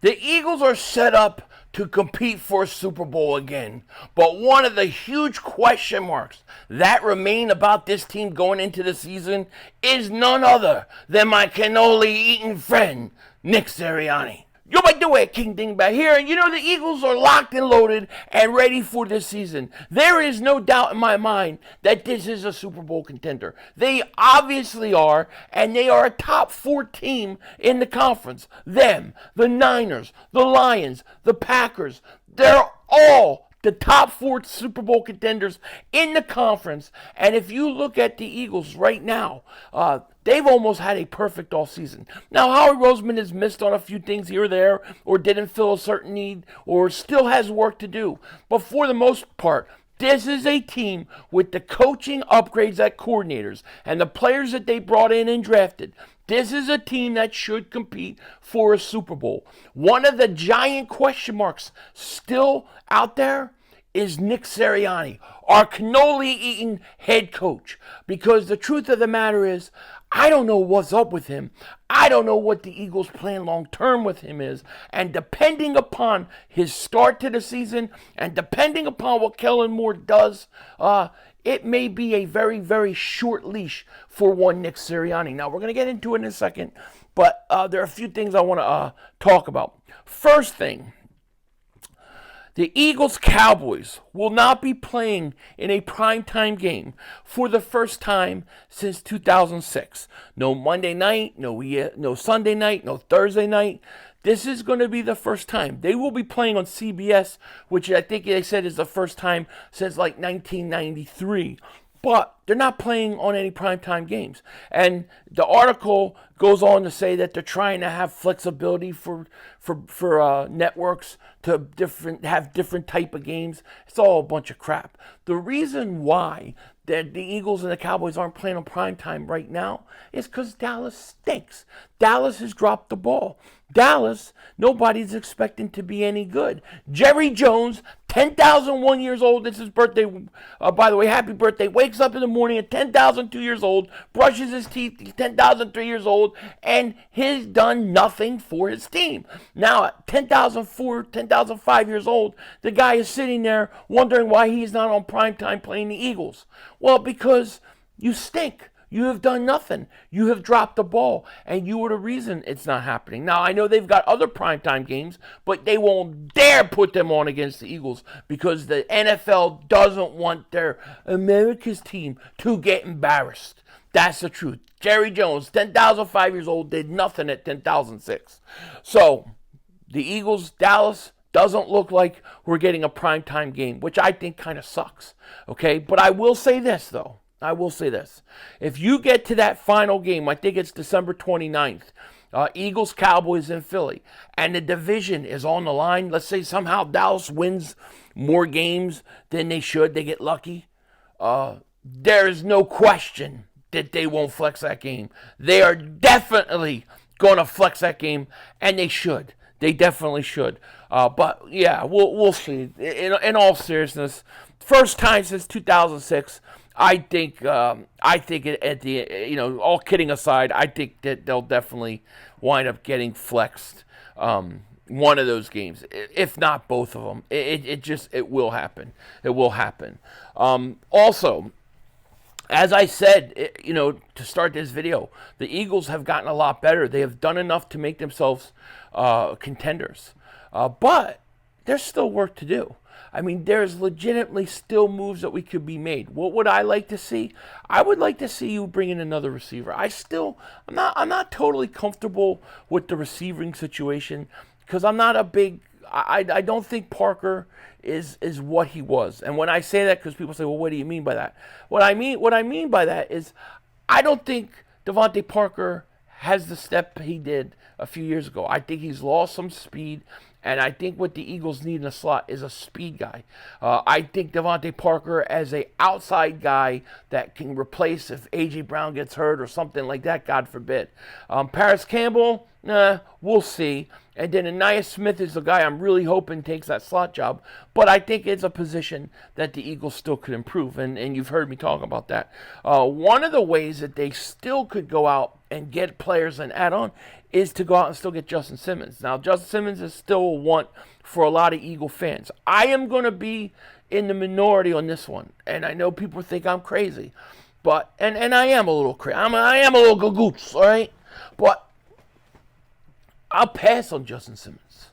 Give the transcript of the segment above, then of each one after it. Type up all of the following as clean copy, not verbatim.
The Eagles are set up to compete for a Super Bowl again. But one of the huge question marks that remain about this team going into the season is none other than my cannoli-eating friend, Nick Sirianni. Yo, by the way, King Dingbat here, and the Eagles are locked and loaded and ready for this season. There is no doubt in my mind that this is a Super Bowl contender. They obviously are, and they are a top 4 team in the conference. Them, the Niners, the Lions, the Packers, they're all the top 4 Super Bowl contenders in the conference. And if you look at the Eagles right now, they've almost had a perfect all season. Now, Howie Roseman has missed on a few things here or there, or didn't fill a certain need, or still has work to do. But for the most part, this is a team with the coaching upgrades at coordinators and the players that they brought in and drafted. This is a team that should compete for a Super Bowl. One of the giant question marks still out there is Nick Sirianni, our cannoli-eating head coach. Because the truth of the matter is, I don't know what's up with him. I don't know what the Eagles' plan long-term with him is. And depending upon his start to the season and depending upon what Kellen Moore does, it may be a very, very short leash for one Nick Sirianni. Now, we're going to get into it in a second, but there are a few things I want to talk about. First thing, the Eagles-Cowboys will not be playing in a primetime game for the first time since 2006. No Monday night, no Sunday night, no Thursday night. This is going to be the first time. They will be playing on CBS, which I think they said is the first time since like 1993. But they're not playing on any primetime games. And the article goes on to say that they're trying to have flexibility for networks to have different type of games. It's all a bunch of crap. The reason why that the Eagles and the Cowboys aren't playing on primetime right now is because Dallas stinks. Dallas has dropped the ball. Dallas, nobody's expecting to be any good. Jerry Jones, 10,001 years old. It's his birthday. By the way, happy birthday. Wakes up in the morning at 10,002 years old, brushes his teeth, 10,003 years old, and he's done nothing for his team. Now, at 10,004, 10,005 years old, the guy is sitting there wondering why he's not on primetime playing the Eagles. Well, because you stink. You have done nothing. You have dropped the ball, and you are the reason it's not happening. Now, I know they've got other primetime games, but they won't dare put them on against the Eagles because the NFL doesn't want their America's team to get embarrassed. That's the truth. Jerry Jones, 10,005 years old, did nothing at 10,006. So, the Eagles, Dallas, doesn't look like we're getting a primetime game, which I think kind of sucks. Okay, but I will say this, though. I will say this. If you get to that final game, I think it's December 29th, Eagles, Cowboys in Philly, and the division is on the line. Let's say somehow Dallas wins more games than they should. They get lucky. There is no question that they won't flex that game. They are definitely going to flex that game, and they should. They definitely should. But, yeah, we'll see. In all seriousness, first time since 2006, I think at the all kidding aside, I think that they'll definitely wind up getting flexed one of those games, if not both of them. It will happen. It will happen. Also, as I said, to start this video, the Eagles have gotten a lot better. They have done enough to make themselves contenders, but there's still work to do. I mean, there's legitimately still moves that we could be made. What would I like to see? I would like to see you bring in another receiver. I'm not totally comfortable with the receiving situation because I'm not a big. I don't think Parker is what he was. And when I say that, because people say, well, what do you mean by that? What I mean by that is I don't think Devontae Parker has the step he did a few years ago. I think he's lost some speed. And I think what the Eagles need in a slot is a speed guy. I think Devontae Parker as an outside guy that can replace if A.J. Brown gets hurt or something like that, God forbid. Paris Campbell, we'll see. And then Aniyah Smith is the guy I'm really hoping takes that slot job. But I think it's a position that the Eagles still could improve. And you've heard me talk about that. One of the ways that they still could go out and get players and add on is to go out and still get Justin Simmons. Now, Justin Simmons is still a want for a lot of Eagle fans. I am going to be in the minority on this one, and I know people think I'm crazy, but and I am a little crazy. I am a little gagoots, all right? But I'll pass on Justin Simmons.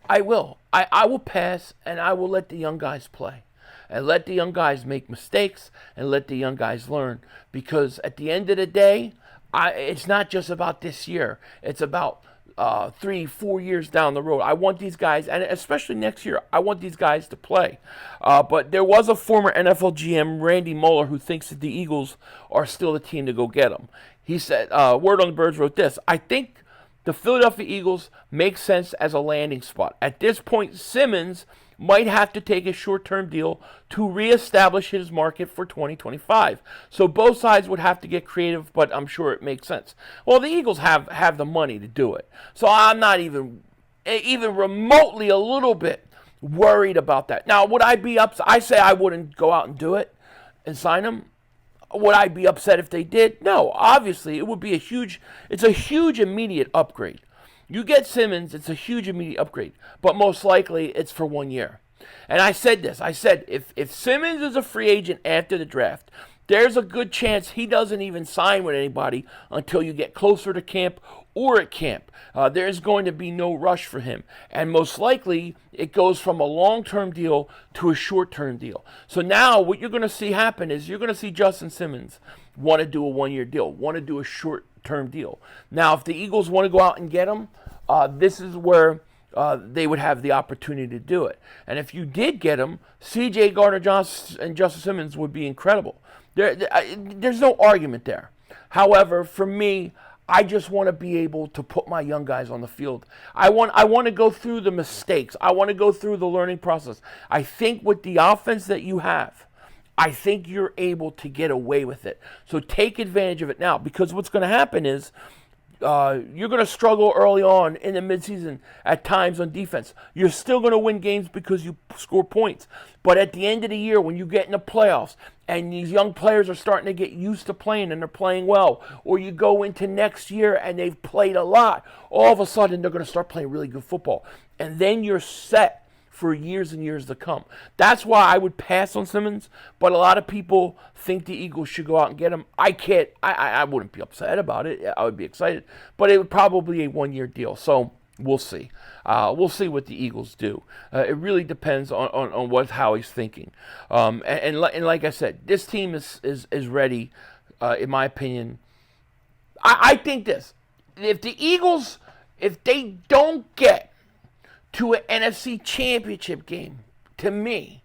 I will. I will pass, and I will let the young guys play. And let the young guys make mistakes, and let the young guys learn. Because at the end of the day, it's not just about this year. It's about 3-4 years down the road. I want these guys, and especially next year, I want these guys to play. But there was a former NFL GM, Randy Moeller, who thinks that the Eagles are still the team to go get them. He said, Word on the Birds wrote this, I think the Philadelphia Eagles make sense as a landing spot. At this point, Simmons might have to take a short-term deal to reestablish his market for 2025. So both sides would have to get creative, but I'm sure it makes sense. Well, the Eagles have the money to do it. So I'm not even remotely a little bit worried about that. Now, would I be upset? I say I wouldn't go out and do it and sign him. Would I be upset if they did? No, obviously it would be it's a huge immediate upgrade. You get Simmons, it's a huge immediate upgrade, but most likely it's for 1 year. And I said this, if Simmons is a free agent after the draft, there's a good chance he doesn't even sign with anybody until you get closer to camp or at camp. There's going to be no rush for him. And most likely, it goes from a long-term deal to a short-term deal. So now what you're going to see happen is you're going to see Justin Simmons want to do a 1-year deal, want to do a short-term deal. Now, if the Eagles want to go out and get him, this is where they would have the opportunity to do it. And if you did get him, C.J. Gardner-Johnson and Justin Simmons would be incredible. There's no argument there. However, for me, I just want to be able to put my young guys on the field. I want to go through the mistakes. I want to go through the learning process. I think with the offense that you have, I think you're able to get away with it. So take advantage of it now, because what's going to happen is you're going to struggle early on in the midseason at times on defense. You're still going to win games because you score points. But at the end of the year, when you get in the playoffs and these young players are starting to get used to playing and they're playing well, or you go into next year and they've played a lot, all of a sudden they're going to start playing really good football. And then you're set for years and years to come. That's why I would pass on Simmons, but a lot of people think the Eagles should go out and get him. I wouldn't be upset about it. I would be excited, but it would probably be a 1-year deal. So we'll see. We'll see what the Eagles do. It really depends on how he's thinking. And like I said, this team is ready, in my opinion. I think this. If the Eagles, if they don't get to an NFC Championship game, to me,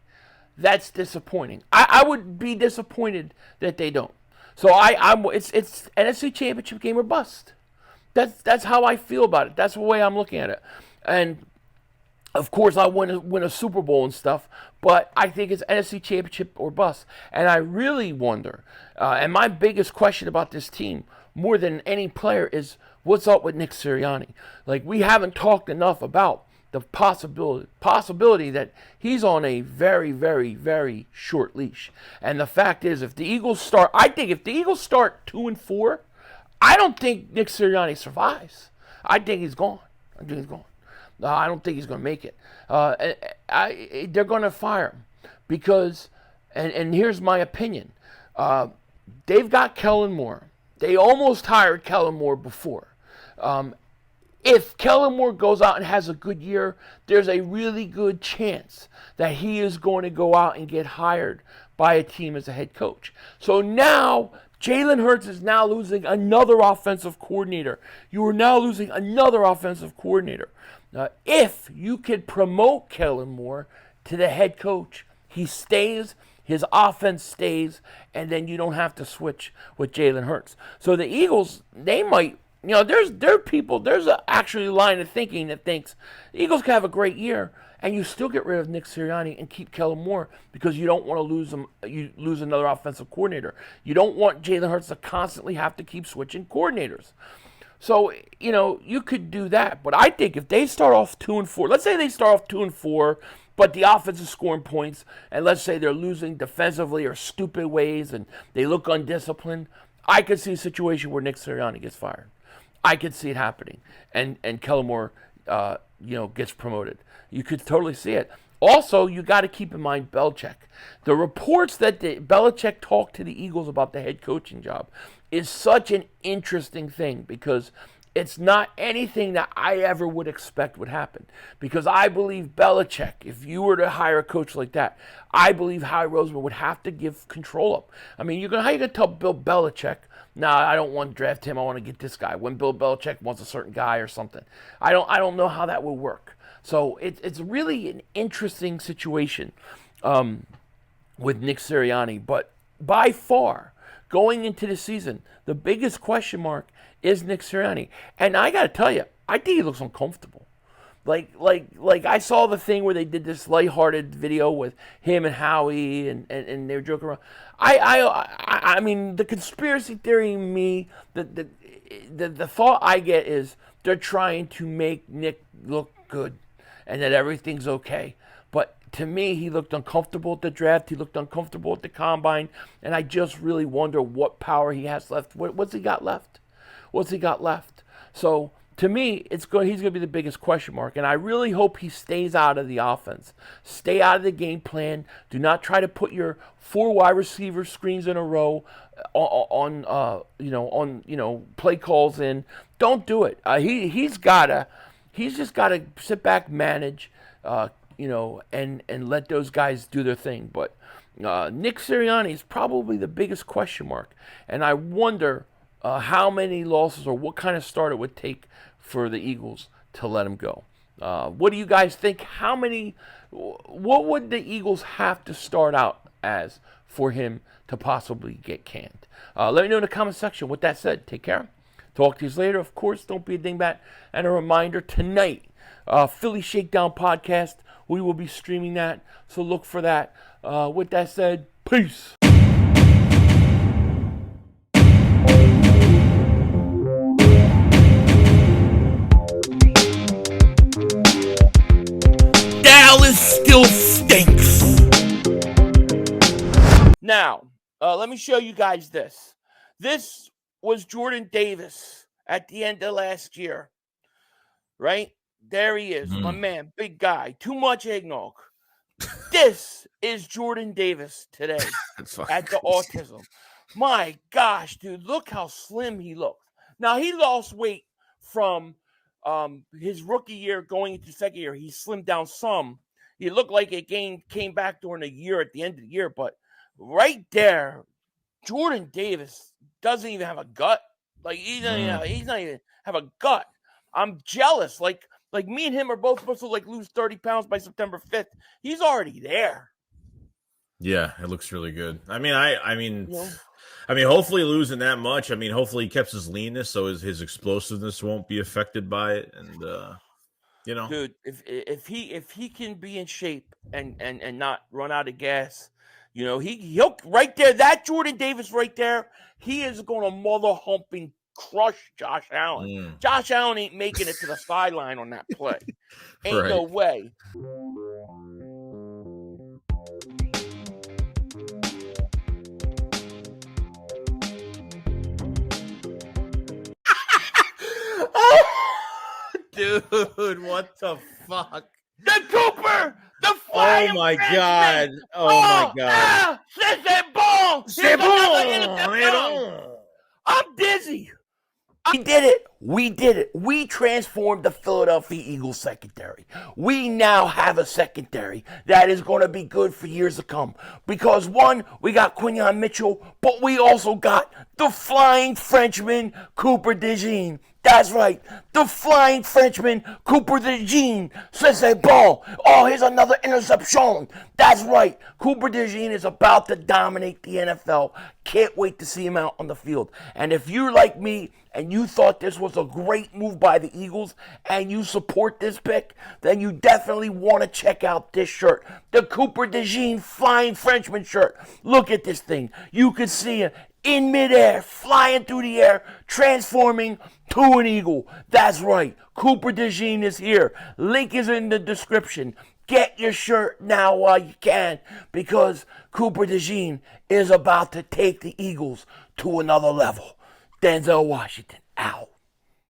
that's disappointing. I would be disappointed that they don't. So it's NFC Championship game or bust. That's how I feel about it. That's the way I'm looking at it. And of course, I want to win a Super Bowl and stuff, but I think it's NFC Championship or bust. And I really wonder, and my biggest question about this team, more than any player, is what's up with Nick Sirianni? Like, we haven't talked enough about the possibility that he's on a very, very, very short leash. And the fact is, if the Eagles start 2-4, I don't think Nick Sirianni survives. I think he's gone. I don't think he's going to make it. They're going to fire him because, and here's my opinion, they've got Kellen Moore. They almost hired Kellen Moore before. If Kellen Moore goes out and has a good year, there's a really good chance that he is going to go out and get hired by a team as a head coach. So now, Jalen Hurts is now losing another offensive coordinator. You are now losing another offensive coordinator. If you could promote Kellen Moore to the head coach, he stays, his offense stays, and then you don't have to switch with Jalen Hurts. So the Eagles, they might, there's actually a line of thinking that thinks the Eagles can have a great year and you still get rid of Nick Sirianni and keep Kellen Moore because you don't want to lose him. You lose another offensive coordinator. You don't want Jalen Hurts to constantly have to keep switching coordinators. So, you could do that. But I think if they start off 2-4, let's say they start off 2-4, but the offense is scoring points, and let's say they're losing defensively or stupid ways and they look undisciplined, I could see a situation where Nick Sirianni gets fired. I could see it happening, and Kellen Moore, gets promoted. You could totally see it. Also, you got to keep in mind Belichick. The reports that Belichick talked to the Eagles about the head coaching job is such an interesting thing because it's not anything that I ever would expect would happen. Because I believe Belichick, if you were to hire a coach like that, I believe Howie Roseman would have to give control up. I mean, how you going to tell Bill Belichick, nah, I don't want to draft him, I want to get this guy, when Bill Belichick wants a certain guy or something. I don't know how that would work. So it's really an interesting situation with Nick Sirianni. But by far, going into the season, the biggest question mark is Nick Sirianni. And I got to tell you, I think he looks uncomfortable. Like I saw the thing where they did this lighthearted video with him and Howie, and they were joking around. I mean, the conspiracy theory in me, the thought I get is they're trying to make Nick look good and that everything's okay. But to me, he looked uncomfortable at the draft. He looked uncomfortable at the combine. And I just really wonder what power he has left. What's he got left? What's he got left? So to me, he's going to be the biggest question mark. And I really hope he stays out of the offense. Stay out of the game plan. Do not try to put your 4 wide receiver screens in a row on play calls in. Don't do it. He's just got to sit back, manage, and let those guys do their thing. But Nick Sirianni is probably the biggest question mark. And I wonder how many losses or what kind of start it would take for the Eagles to let him go. What do you guys think? What would the Eagles have to start out as for him to possibly get canned? Let me know in the comment section. With that said, take care. Talk to you later. Of course, don't be a dingbat. And a reminder, tonight, Philly Shakedown podcast. We will be streaming that, so look for that. With that said, peace. Dallas still stinks. Now, let me show you guys this. This was Jordan Davis at the end of last year, right? There he is, my man, big guy, too much eggnog. This is Jordan Davis today at the autism. My gosh, dude, look how slim he looks. Now, he lost weight from his rookie year going into second year. He slimmed down some. He looked like it came back during the year at the end of the year, but right there, Jordan Davis doesn't even have a gut. Like he's not even have a gut. I'm jealous. Like me and him are both supposed to lose 30 pounds by September 5th. He's already there. Yeah, it looks really good. I mean, hopefully losing that much. I mean, hopefully he kept his leanness so his explosiveness won't be affected by it. And dude, if he can be in shape and not run out of gas. He'll right there. That Jordan Davis right there, he is going to mother humping crush Josh Allen. Josh Allen ain't making it to the sideline on that play. Ain't no way. Dude, what the fuck? The Cooper! The flying Oh my god! Oh my god! C'est bon! I'm dizzy. We did it. We transformed the Philadelphia Eagles secondary. We now have a secondary that is going to be good for years to come. Because one, we got Quinyon Mitchell, but we also got the flying Frenchman, Cooper DeJean. That's right. The flying Frenchman, Cooper DeJean. C'est bon. Oh, here's another interception. That's right. Cooper DeJean is about to dominate the NFL. Can't wait to see him out on the field. And if you're like me and you thought this was a great move by the Eagles and you support this pick, then you definitely want to check out this shirt. The Cooper DeJean Flying Frenchman shirt. Look at this thing. You can see it in midair, flying through the air, transforming to an eagle. That's right. Cooper DeJean is here. Link is in the description. Get your shirt now while you can, because Cooper DeJean is about to take the Eagles to another level. Denzel Washington out.